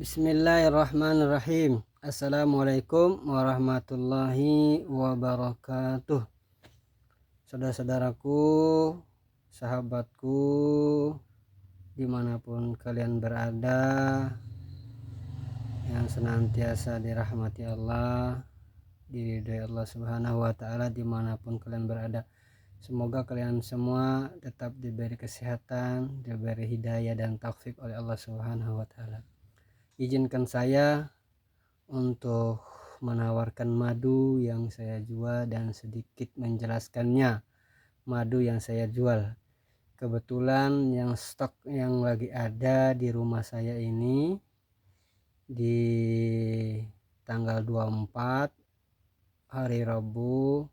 Bismillahirrahmanirrahim. Assalamualaikum warahmatullahi wabarakatuh. Saudara-saudaraku, sahabatku, dimanapun kalian berada, yang senantiasa dirahmati Allah, diridhoi Allah Subhanahu wa Ta'ala, dimanapun kalian berada. Semoga kalian semua tetap diberi kesehatan, diberi hidayah dan taufik oleh Allah Subhanahu wa Ta'ala. Izinkan saya untuk menawarkan madu yang saya jual dan sedikit menjelaskannya. Madu yang saya jual, kebetulan yang stok yang lagi ada di rumah saya ini di tanggal 24 hari Rabu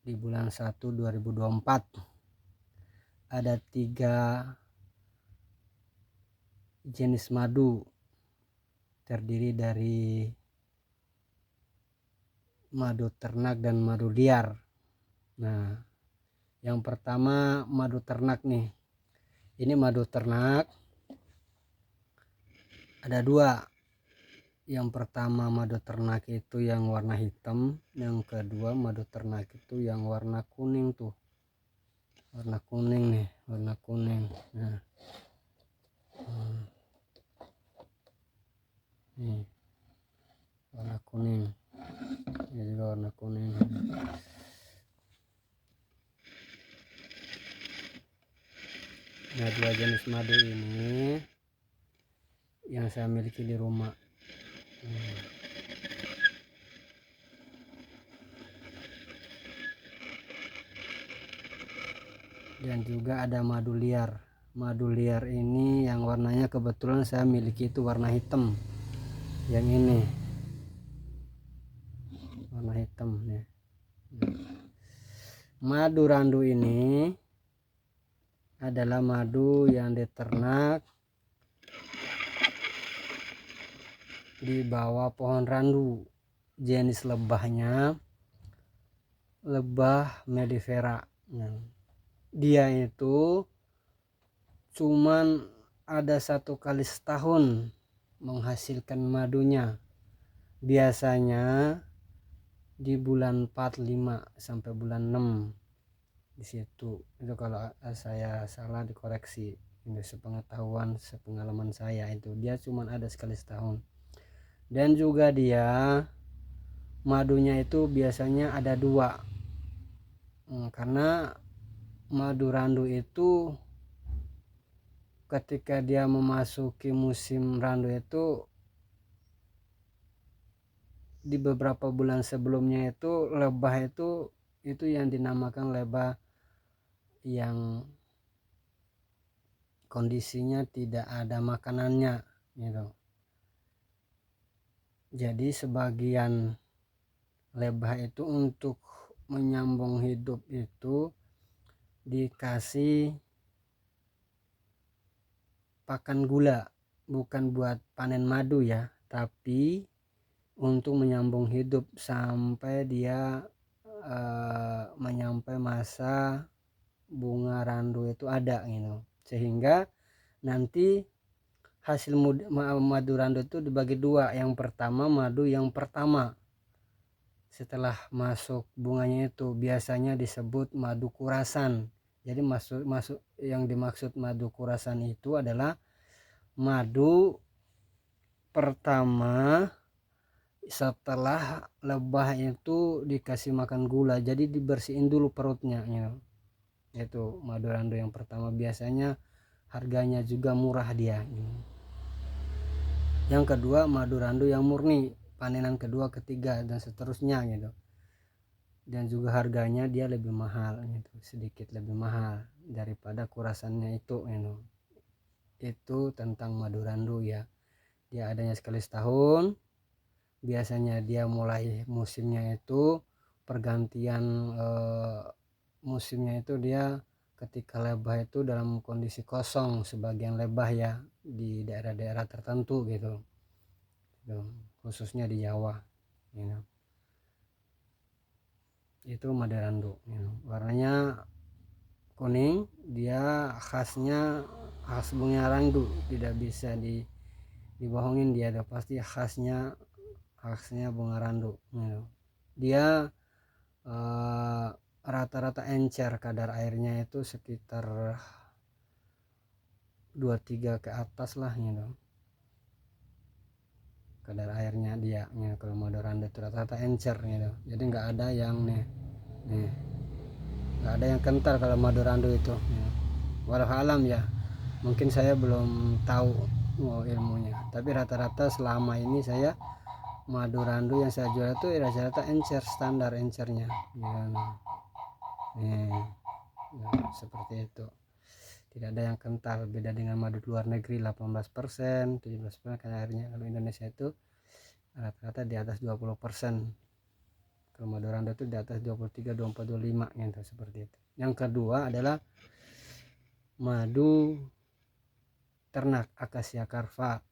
di bulan 1 2024 ada 3 jenis madu, terdiri dari madu ternak dan madu liar. Nah, yang pertama madu ternak nih. Ini madu ternak ada 2. Yang pertama madu ternak itu yang warna hitam, yang kedua madu ternak itu yang warna kuning tuh. Warna kuning nih, warna kuning. Nah. Nih. Warna kuning. Ini juga warna kuning. Nah, 2 jenis madu ini yang saya miliki di rumah. Dan juga ada madu liar. Madu liar ini yang warnanya kebetulan saya miliki itu warna hitam. Yang ini warna hitam nih. Madu randu ini adalah madu yang diternak di bawah pohon randu. Jenis lebahnya lebah mellifera. Nah, dia itu cuman ada 1 kali setahun menghasilkan madunya. Biasanya di bulan 4, 5 sampai bulan 6 di situ. Itu kalau saya salah dikoreksi. Ini sepengetahuan, sepengalaman saya itu dia cuman ada sekali setahun. Dan juga dia madunya itu biasanya ada 2. Karena madu randu itu ketika dia memasuki musim randu itu di beberapa bulan sebelumnya itu lebah itu yang dinamakan lebah yang kondisinya tidak ada makanannya gitu. Jadi sebagian lebah itu untuk menyambung hidup itu dikasih pakan gula, bukan buat panen madu ya, tapi untuk menyambung hidup sampai dia menyampai masa bunga randu itu ada gitu. Sehingga nanti hasil madu randu itu dibagi 2. Yang pertama madu yang pertama setelah masuk bunganya itu biasanya disebut madu kurasan. Jadi masuk yang dimaksud madu kurasan itu adalah madu pertama setelah lebah itu dikasih makan gula, jadi dibersihin dulu perutnya ya. Itu madu randu yang pertama, biasanya harganya juga murah dia. Yang kedua madu randu yang murni, panenan kedua, ketiga dan seterusnya gitu. Dan juga harganya dia lebih mahal gitu, sedikit lebih mahal daripada kurasannya itu gitu. Itu tentang madu randu ya. Dia adanya sekali setahun. Biasanya dia mulai musimnya itu pergantian musimnya itu dia ketika lebah itu dalam kondisi kosong, sebagian lebah ya di daerah-daerah tertentu gitu, khususnya di Jawa gitu. Itu madu randu gitu. Warnanya kuning, dia khasnya khas bunga randu, tidak bisa dibohongin, dia ada pasti khasnya bunga randu gitu. Dia rata-rata encer, kadar airnya itu sekitar 2-3 ke atas lah gitu kadar airnya dia gitu. Kalau madu randu itu rata-rata encer gitu, jadi nggak ada yang nih nggak ada yang kental kalau madu randu itu gitu. Walau alam ya, mungkin saya belum tahu ilmunya, tapi rata-rata selama ini saya madu randu yang saya jual itu rata-rata encer, standar encernya gitu. Ya, seperti itu, tidak ada yang kental, beda dengan madu luar negeri 18%, 17% kan airnya. Kalau Indonesia itu rata-rata di atas 20%. Kalau madu randu itu di atas 23, 24, 25 gitu, seperti itu. Yang kedua adalah madu ternak Acacia carva.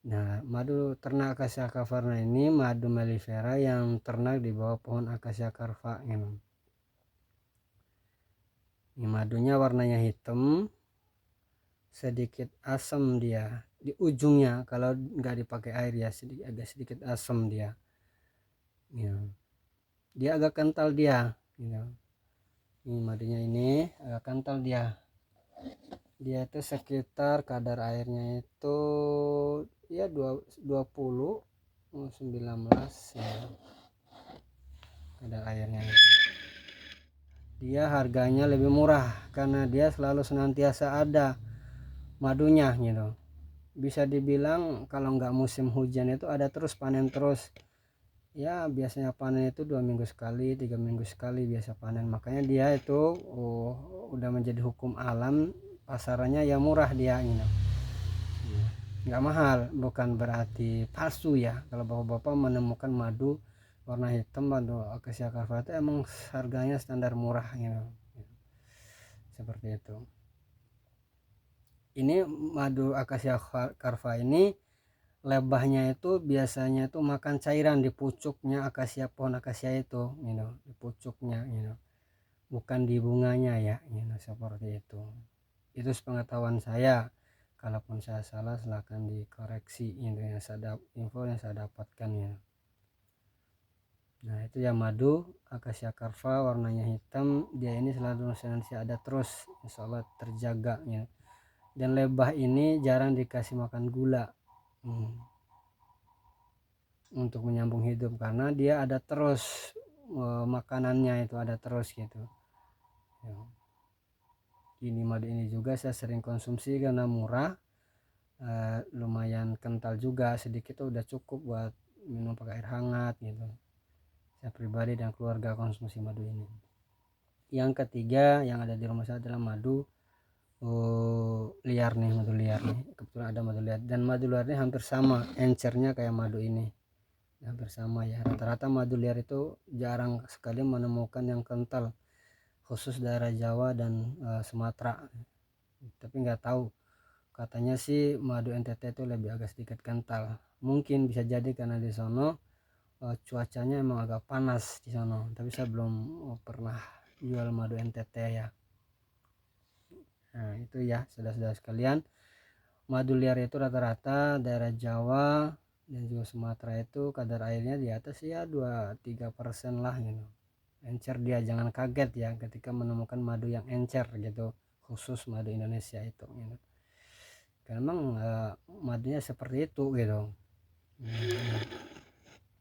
Nah, madu ternak Acacia carva ini madu mellifera yang ternak di bawah pohon Acacia carva gitu. Ini madunya warnanya hitam, sedikit asam dia di ujungnya, kalau nggak dipakai air ya agak sedikit asam dia ya. Dia agak kental dia ya. Ini madunya ini agak kental dia itu sekitar kadar airnya itu ya 20 19 ya kadar airnya itu. Dia harganya lebih murah karena dia selalu senantiasa ada madunya gitu. Bisa dibilang kalau nggak musim hujan itu ada terus, panen terus ya. Biasanya panen itu 2 minggu sekali, 3 minggu sekali biasa panen. Makanya dia itu udah menjadi hukum alam, pasarannya ya murah dia gitu. Nggak mahal, bukan berarti palsu ya. Kalau bapak-bapak menemukan madu warna hitam, madu Acacia carva itu emang harganya standar murah gitu, seperti itu. Ini madu Acacia carva ini lebahnya itu biasanya itu makan cairan di pucuknya akasia, pohon akasia itu gitu, di pucuknya gitu, bukan di bunganya ya gitu, seperti itu. Itu sepengetahuan saya, kalaupun saya salah silahkan dikoreksi gitu, yang info yang saya dapatkan ya. Nah, itu ya madu Acacia carva warnanya hitam, dia ini selalu senantiasa ada terus, insya Allah terjaga ya. Dan lebah ini jarang dikasih makan gula untuk menyambung hidup, karena dia ada terus makanannya itu ada terus gitu ya. Ini madu ini juga saya sering konsumsi karena murah, lumayan kental juga, sedikit udah cukup buat minum pakai air hangat gitu. Saya pribadi dan keluarga konsumsi madu ini. Yang ketiga yang ada di rumah saya adalah madu liar nih, madu liar nih. Kebetulan ada madu liar, dan madu liar ini hampir sama encernya kayak madu ini, hampir sama ya. Rata-rata madu liar itu jarang sekali menemukan yang kental, khusus daerah Jawa dan Sumatera. Tapi nggak tahu, katanya sih madu NTT itu lebih agak sedikit kental. Mungkin bisa jadi karena di sono cuacanya emang agak panas di sono, tapi saya belum pernah jual madu NTT ya. Nah, itu ya saudara-saudara sekalian, madu liar itu rata-rata daerah Jawa dan juga Sumatera itu kadar airnya di atas ya 2-3% lah gitu. Encer dia, jangan kaget ya ketika menemukan madu yang encer gitu, khusus madu Indonesia itu gitu. Karena memang madunya seperti itu gitu.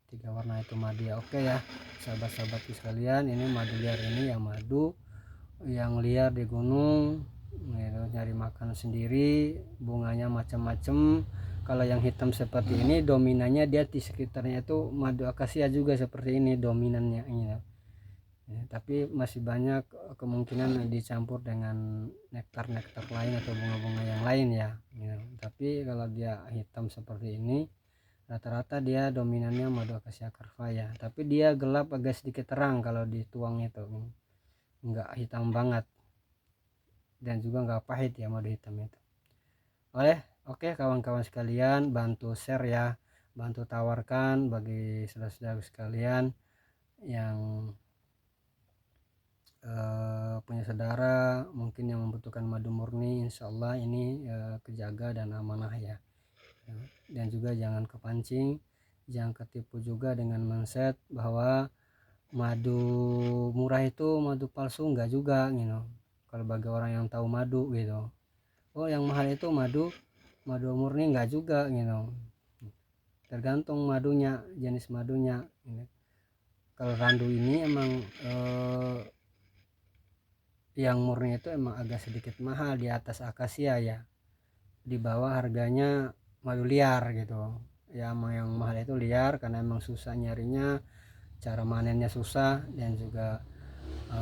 Tiga warna itu madu ya. Oke ya sahabat-sahabatku sekalian, ini madu liar ini ya, madu yang liar di gunung gitu, nyari makan sendiri, bunganya macam-macam. Kalau yang hitam seperti ini dominannya dia di sekitarnya itu madu akasia juga seperti ini dominannya gitu. Ya, tapi masih banyak kemungkinan dicampur dengan nektar-nektar lain atau bunga-bunga yang lain ya gitu. Tapi kalau dia hitam seperti ini rata-rata dia dominannya madu Acacia carva ya, tapi dia gelap agak sedikit terang kalau dituang itu, enggak hitam banget dan juga enggak pahit ya madu hitam itu. Oke kawan-kawan sekalian, bantu share ya, bantu tawarkan bagi saudara-saudara sekalian yang punya saudara mungkin yang membutuhkan madu murni, insya Allah ini kejaga dan amanah ya. Dan juga jangan kepancing, jangan ketipu juga dengan mindset bahwa madu murah itu madu palsu, enggak juga gitu. Kalau bagi orang yang tahu madu gitu, oh yang mahal itu madu murni, enggak juga gitu. Tergantung madunya, jenis madunya gitu. Kalau randu ini emang yang murni itu emang agak sedikit mahal, di atas akasia ya, di bawah harganya madu liar gitu ya. Emang yang mahal itu liar karena emang susah nyarinya, cara manennya susah. Dan juga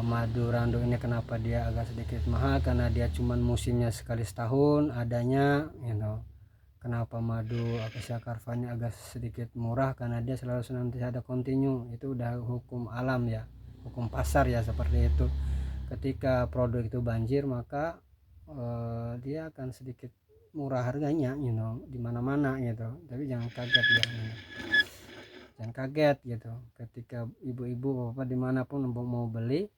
madu randu ini kenapa dia agak sedikit mahal, karena dia cuman musimnya sekali setahun adanya gitu. Kenapa madu akasia karvanya agak sedikit murah, karena dia selalu senantiasa ada kontinu. Itu udah hukum alam ya, hukum pasar ya, seperti itu. Ketika produk itu banjir maka dia akan sedikit murah harganya di mana-mana gitu. Tapi jangan kaget ya, jangan kaget gitu ketika ibu-ibu bapak dimanapun mau beli